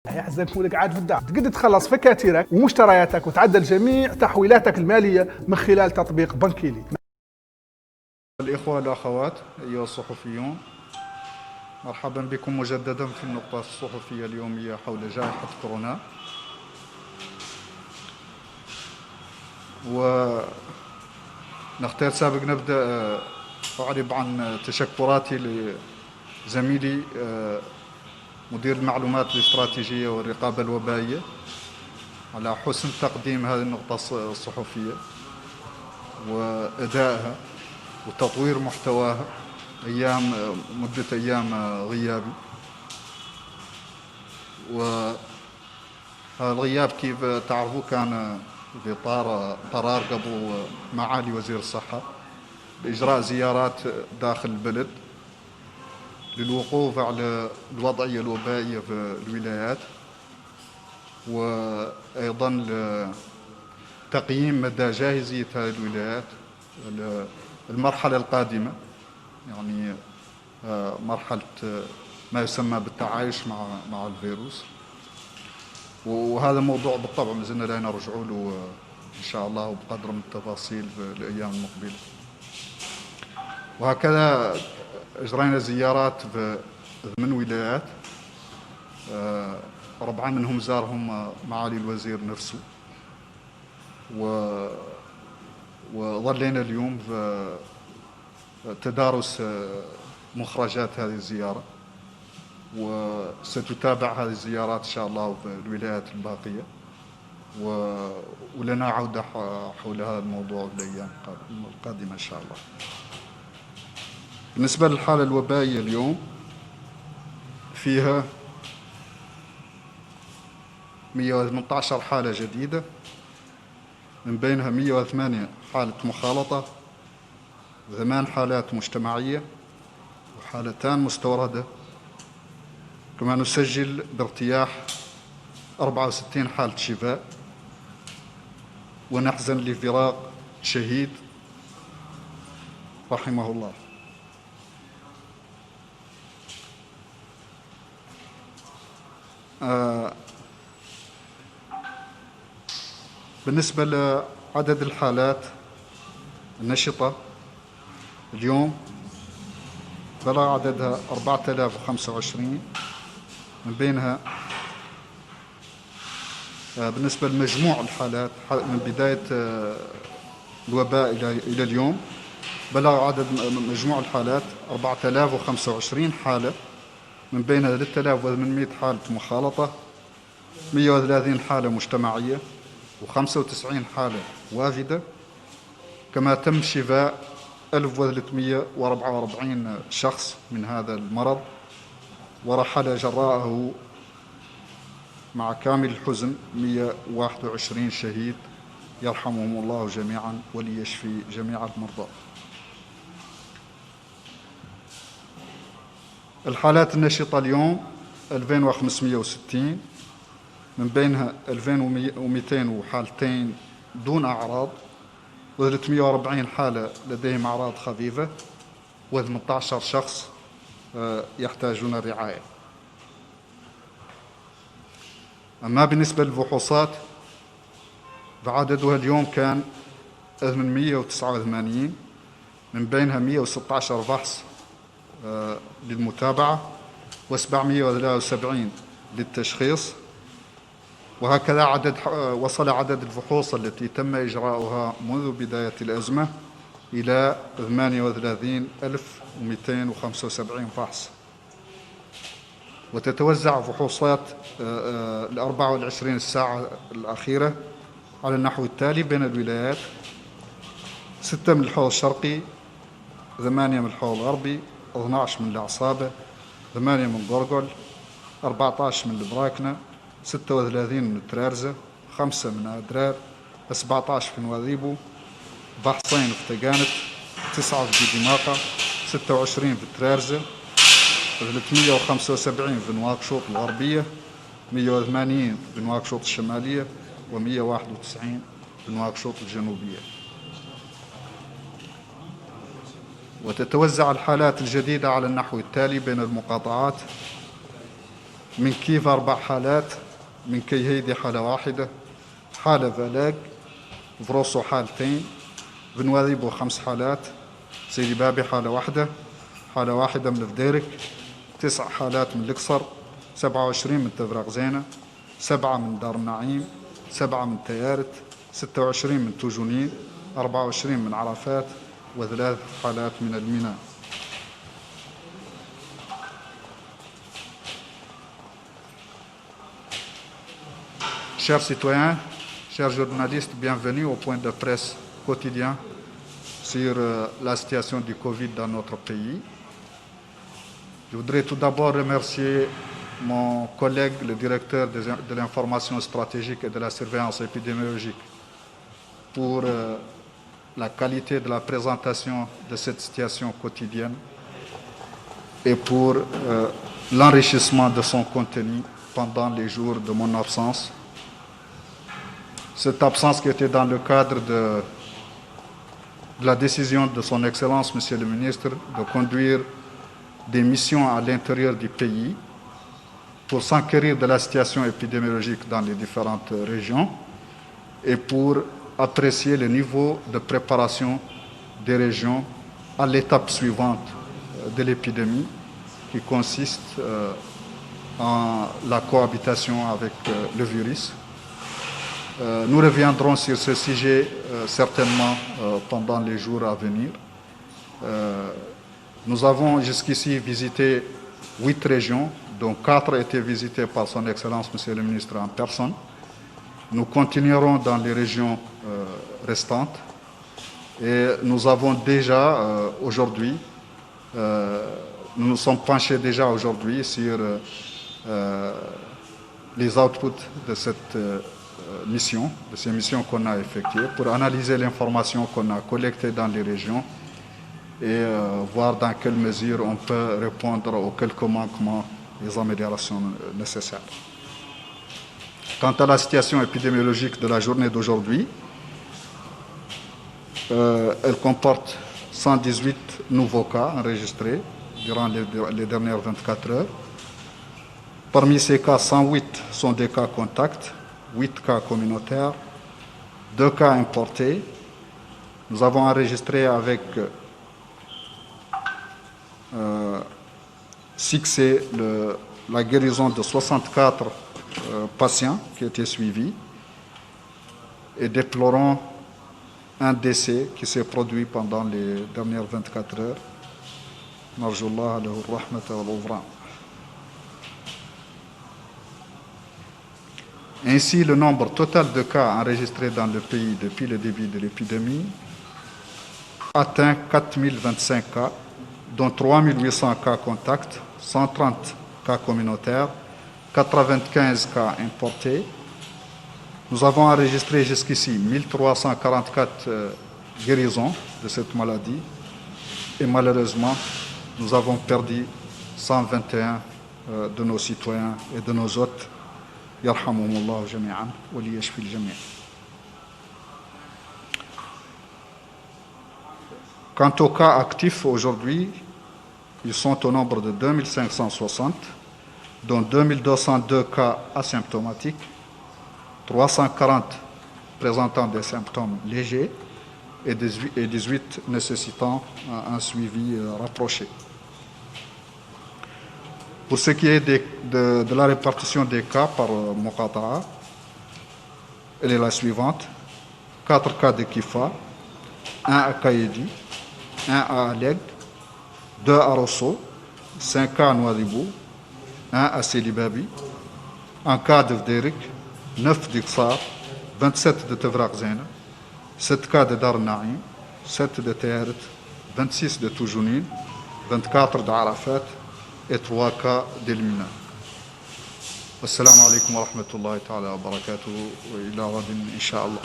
يحزنك مولك قاعد في الدار تقدر تخلص فكاتيرك ومشترياتك وتعدل جميع تحويلاتك المالية من خلال تطبيق بنكيلي. الإخوة والأخوات أيها الصحفيون، مرحبا بكم مجددا في النقطة الصحفية اليومية حول جائحة كورونا. ونختار سابق نبدأ أعرب عن تشكراتي لزميلي مدير المعلومات الاستراتيجية والرقابة الوبائية على حسن تقديم هذه النقطة الصحفية وأدائها وتطوير محتواها مدة أيام غيابي. وهذا الغياب كيف تعرفوا كان بإطار قرار قبل معالي وزير الصحة بإجراء زيارات داخل البلد للوقوف على الوضعية الوبائية في الولايات، وأيضا لتقييم مدى جاهزية هذه الولايات المرحلة القادمة، يعني مرحلة ما يسمى بالتعايش مع الفيروس. وهذا موضوع بالطبع ما زلنا لا نرجع له إن شاء الله بقدر من التفاصيل في الأيام المقبلة. وهكذا أجرينا زيارات في 8 ولايات، 4 منهم زارهم معالي الوزير نفسه، وظلينا اليوم في تدارس مخرجات هذه الزيارة، وستتابع هذه الزيارات إن شاء الله في الولايات الباقية، ولنا عودة حول هذا الموضوع في الأيام القادمة إن شاء الله. بالنسبة للحالة الوبائية اليوم فيها 118 حالة جديدة، من بينها 108 حالة مخالطة، 8 حالات مجتمعية، وحالتان مستوردة. كما نسجل بارتياح 64 حالة شفاء، ونحزن لفراق شهيد رحمه الله. بالنسبة لعدد الحالات النشطة اليوم بلغ عددها 4025، من بينها بالنسبة لمجموع الحالات من بداية الوباء إلى اليوم بلغ عدد مجموع الحالات 4025 حالة، من بينها 3800 حالة مخالطة، 130 حالة مجتمعية، و95 حالة وافدة. كما تم شفاء 1344 شخص من هذا المرض، ورحل جراءه مع كامل الحزن 121 شهيد، يرحمهم الله جميعا وليشفي جميع المرضى. الحالات النشطة اليوم 2560، من بينها 2200 حالتين دون أعراض، و340 حالة لديهم أعراض خفيفة، و18 شخص يحتاجون الرعاية. أما بالنسبة للفحوصات فعددها اليوم كان 889، من بينها 116 فحص للمتابعة، و773 للتشخيص. وهكذا وصل عدد الفحوص التي تم إجراؤها منذ بداية الأزمة إلى 38275 فحص. وتتوزع فحوصات 24 ساعة الأخيرة على النحو التالي بين الولايات: 6 من الحوض الشرقي، 8 من الحوض الغربي، 12 من العصابة، 8 من قرقل، 14 من البراكنة، 36 من ترارزة، 5 من أدرار، 17 في نواذيبو، بحصين في تقانت، 9 في دماقة، 26 في ترارزة، 375 في نواكشوط الغربية، 180 في نواكشوط الشمالية، و191 في نواكشوط الجنوبية. وتتوزع الحالات الجديدة على النحو التالي بين المقاطعات: من كيف 4 حالات، من كيهيدي حالة واحدة، حالة فلاق، فروسو حالتين، بنواذيبو 5 حالات، سيدي بابي حالة واحدة من فديرك، 9 حالات من القصر، 27 من تفرق زينة، 7 من دار النعيم، 7 من تيارت، 26 من توجونين، 24 من عرفات، و3 حالات من الميناء. Chers citoyens, chers journalistes, bienvenue au point de presse quotidien sur la situation du Covid dans notre pays. Je voudrais tout d'abord remercier mon collègue, le directeur de l'information stratégique et de la surveillance épidémiologique, pour la qualité de la présentation de cette situation quotidienne et pour l'enrichissement de son contenu pendant les jours de mon absence. Cette absence qui était dans le cadre de la décision de son Excellence, Monsieur le Ministre, de conduire des missions à l'intérieur du pays pour s'enquérir de la situation épidémiologique dans les différentes régions et pour apprécier le niveau de préparation des régions à l'étape suivante de l'épidémie qui consiste en la cohabitation avec le virus. Nous reviendrons sur ce sujet certainement pendant les jours à venir. Nous avons jusqu'ici visité 8 régions, dont 4 étaient visitées par son Excellence, Monsieur le Ministre, en personne. Nous continuerons dans les régions restantes et nous avons déjà aujourd'hui, nous nous sommes penchés déjà aujourd'hui sur les outputs de cette mission, de ces missions qu'on a effectuées, pour analyser l'information qu'on a collectée dans les régions et voir dans quelle mesure on peut répondre aux quelques manquements et les améliorations nécessaires. Quant à la situation épidémiologique de la journée d'aujourd'hui, elle comporte 118 nouveaux cas enregistrés durant les dernières 24 heures. Parmi ces cas, 108 sont des cas contacts, 8 cas communautaires, 2 cas importés. Nous avons enregistré avec succès la guérison de 64 patients qui étaient suivis et déplorons un décès qui s'est produit pendant les dernières 24 heures. Narjullah lahu rahmata wal ghufran. Ainsi, le nombre total de cas enregistrés dans le pays depuis le début de l'épidémie atteint 4025 cas, dont 3800 cas contacts, 130 cas communautaires, 95 cas importés. Nous avons enregistré jusqu'ici 1344 guérisons de cette maladie et malheureusement, nous avons perdu 121 de nos citoyens et de nos hôtes. Yarhamuhumullah jami'an wa liyashfi al-jami'. Quant aux cas actifs aujourd'hui, ils sont au nombre de 2560, dont 2202 cas asymptomatiques, 340 présentant des symptômes légers et 18 nécessitant un suivi rapproché. Pour ce qui est de la répartition des cas par Muqata'a, elle est la suivante. 4 cas de Kifa, 1 à Kaïdi, 1 à Aleg, 2 à Rosso, 5 cas à Nouadhibou, 1 à Selibabi, 1 cas de Vderik, 9 d'Iqsar, 27 de Tevrak Zena, 7 cas de Dar Naïm, 7 de Théaret, 26 de Toujounin, 24 d'Arafat et 3 cas d'Elmina. Assalamu alaikum wa rahmatullahi ta'ala wa barakatuhu wa ila ghadin insha'Allah.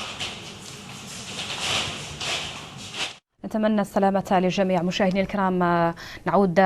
نتمنى السلامة للجميع. مشاهدينا الكرام، نعود